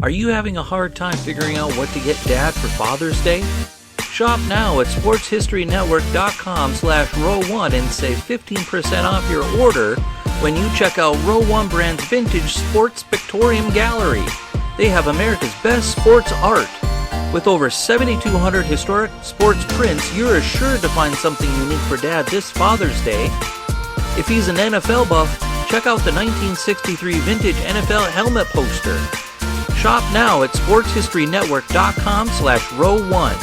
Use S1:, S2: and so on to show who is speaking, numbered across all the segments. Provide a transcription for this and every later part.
S1: Are you having a hard time figuring out what to get Dad for Father's Day? Shop now at sportshistorynetwork.com/row1 and save 15% off your order when you check out Row 1 Brand's Vintage Sports Pictorium Gallery. They have America's best sports art. With over 7,200 historic sports prints, you're assured to find something unique for Dad this Father's Day. If he's an NFL buff, check out the 1963 vintage NFL helmet poster. Shop now at sportshistorynetwork.com/row1.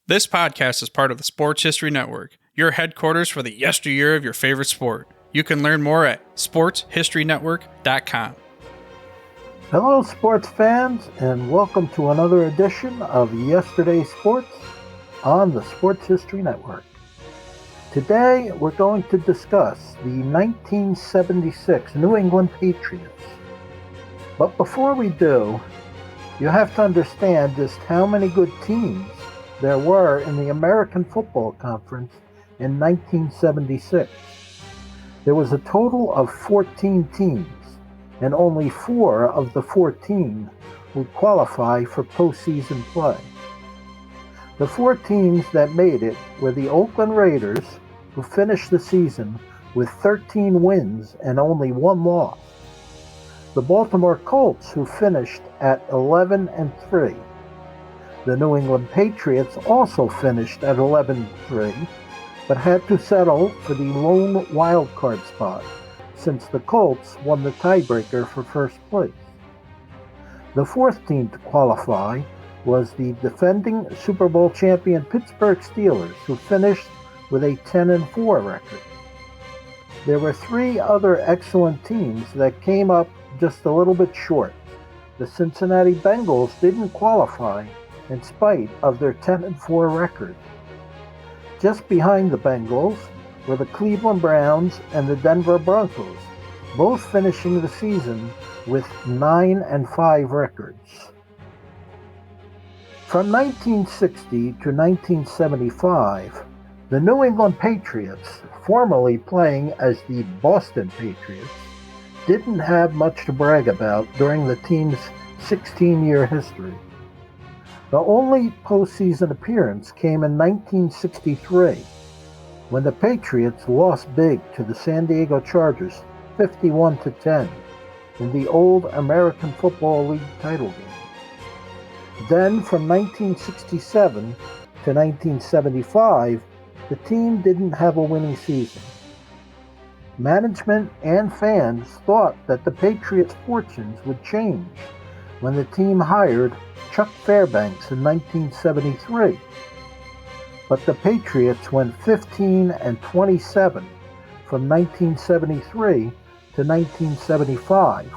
S2: This podcast is part of the Sports History Network, your headquarters for the yesteryear of your favorite sport. You can learn more at sportshistorynetwork.com.
S3: Hello, sports fans, and welcome to another edition of Yesterday's Sports on the Sports History Network. Today, we're going to discuss the 1976 New England Patriots. But before we do, you have to understand just how many good teams there were in the American Football Conference in 1976. There was a total of 14 teams, and only 4 of the 14 would qualify for postseason play. The 4 teams that made it were the Oakland Raiders, who finished the season with 13 wins and only 1 loss. The Baltimore Colts, who finished at 11-3. The New England Patriots also finished at 11-3, but had to settle for the lone wild card spot, since the Colts won the tiebreaker for first place. The 4th team to qualify was the defending Super Bowl champion Pittsburgh Steelers, who finished with a 10-4 record. There were 3 other excellent teams that came up just a little bit short. The Cincinnati Bengals didn't qualify in spite of their 10-4 record. Just behind the Bengals were the Cleveland Browns and the Denver Broncos, both finishing the season with 9-5 records. From 1960 to 1975, the New England Patriots, formerly playing as the Boston Patriots, didn't have much to brag about during the team's 16-year history. The only postseason appearance came in 1963, when the Patriots lost big to the San Diego Chargers 51-10 in the old American Football League title game. Then from 1967 to 1975, the team didn't have a winning season. Management and fans thought that the Patriots' fortunes would change when the team hired Chuck Fairbanks in 1973. But the Patriots went 15-27 from 1973 to 1975,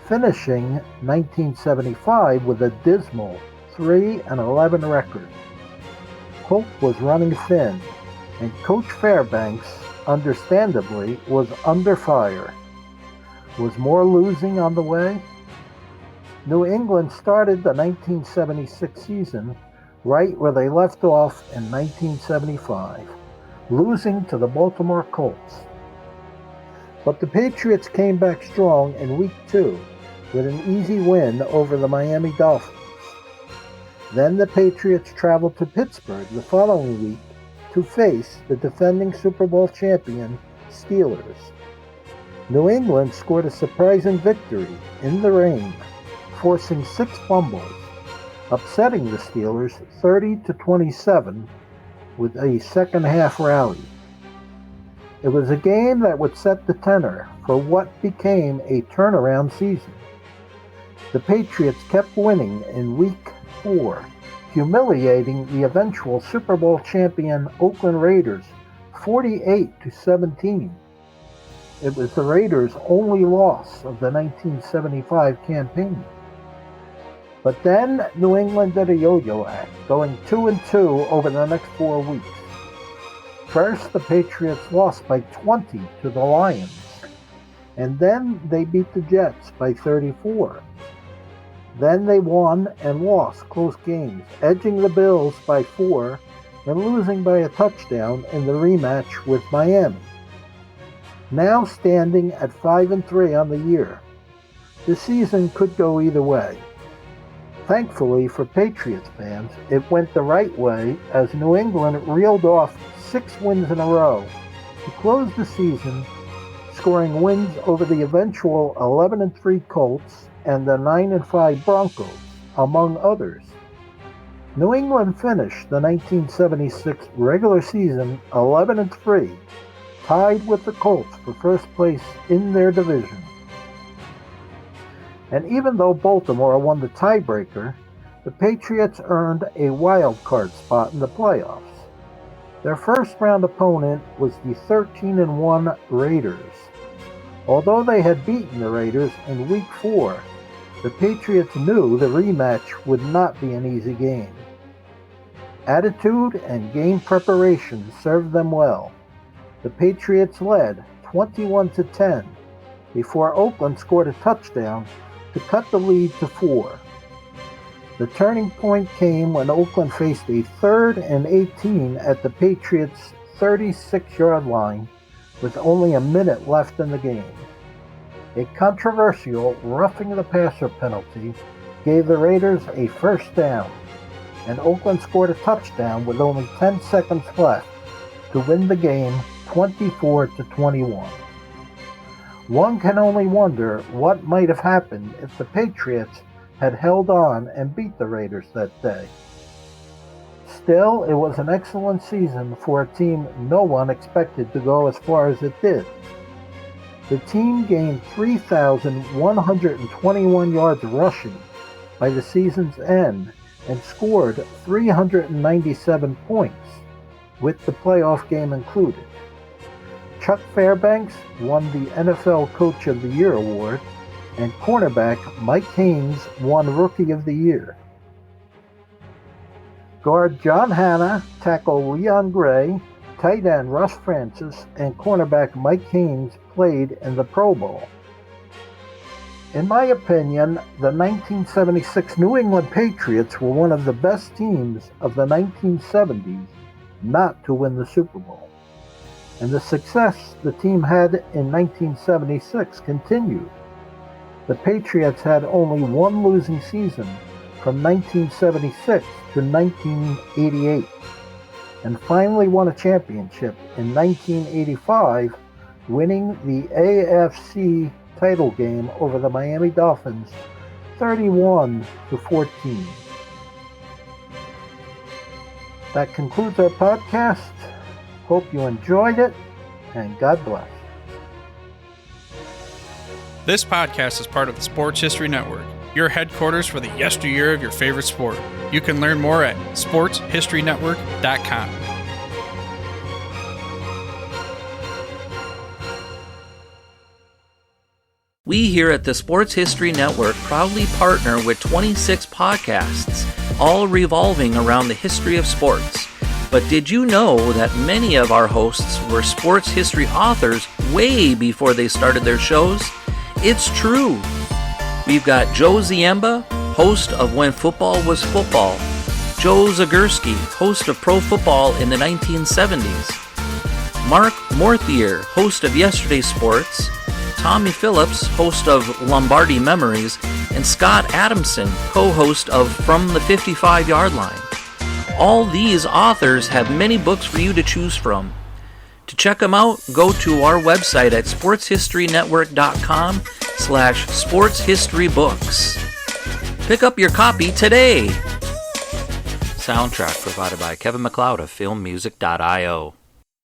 S3: finishing 1975 with a dismal 3-11 record. Hope was running thin, and Coach Fairbanks, understandably, was under fire. Was more losing on the way? New England started the 1976 season right where they left off in 1975, losing to the Baltimore Colts. But the Patriots came back strong in Week 2 with an easy win over the Miami Dolphins. Then the Patriots traveled to Pittsburgh the following week to face the defending Super Bowl champion Steelers. New England scored a surprising victory in the rain, forcing 6 fumbles, upsetting the Steelers 30-27 with a second-half rally. It was a game that would set the tenor for what became a turnaround season. The Patriots kept winning in Week 4, humiliating the eventual Super Bowl champion Oakland Raiders 48-17. It was the Raiders' only loss of the 1975 campaign. But then New England did a yo-yo act, going 2-2 over the next 4 weeks. First, the Patriots lost by 20 to the Lions, and then they beat the Jets by 34. Then they won and lost close games, edging the Bills by 4 and losing by a touchdown in the rematch with Miami. now standing at 5-3 on the year. The season could go either way. Thankfully for Patriots fans, it went the right way as New England reeled off 6 wins in a row to close the season, scoring wins over the eventual 11-3 Colts and the 9-5 Broncos, among others. New England finished the 1976 regular season 11-3, tied with the Colts for first place in their division. And even though Baltimore won the tiebreaker, the Patriots earned a wild card spot in the playoffs. Their first round opponent was the 13-1 Raiders. Although they had beaten the Raiders in Week 4, the Patriots knew the rematch would not be an easy game. Attitude and game preparation served them well. The Patriots led 21-10 before Oakland scored a touchdown to cut the lead to 4. The turning point came when Oakland faced a 3rd and 18 at the Patriots' 36-yard line with only a minute left in the game. A controversial roughing the passer penalty gave the Raiders a first down, and Oakland scored a touchdown with only 10 seconds left to win the game 24-21. One can only wonder what might have happened if the Patriots had held on and beat the Raiders that day. Still, it was an excellent season for a team no one expected to go as far as it did. The team gained 3,121 yards rushing by the season's end and scored 397 points, with the playoff game included. Chuck Fairbanks won the NFL Coach of the Year award, and cornerback Mike Haynes won Rookie of the Year. Guard John Hanna, tackle Leon Gray, tight end Russ Francis, and cornerback Mike Haynes played in the Pro Bowl. In my opinion, the 1976 New England Patriots were one of the best teams of the 1970s not to win the Super Bowl. And the success the team had in 1976 continued. The Patriots had only one losing season from 1976 to 1988, and finally won a championship in 1985, winning the AFC title game over the Miami Dolphins 31-14. That concludes our podcast. Hope you enjoyed it, and God bless.
S2: This podcast is part of the Sports History Network, your headquarters for the yesteryear of your favorite sport. You can learn more at sportshistorynetwork.com.
S1: We here at the Sports History Network proudly partner with 26 podcasts, all revolving around the history of sports. But did you know that many of our hosts were sports history authors way before they started their shows? It's true. We've got Joe Ziemba, host of When Football Was Football, Joe Zagurski, host of Pro Football in the 1970s, Mark Morthier, host of Yesterday's Sports, Tommy Phillips, host of Lombardi Memories, and Scott Adamson, co-host of From the 55-Yard Line. All these authors have many books for you to choose from. To check them out, go to our website at sportshistorynetwork.com/sportshistorybooks. Pick up your copy today. Soundtrack provided by Kevin MacLeod of filmmusic.io.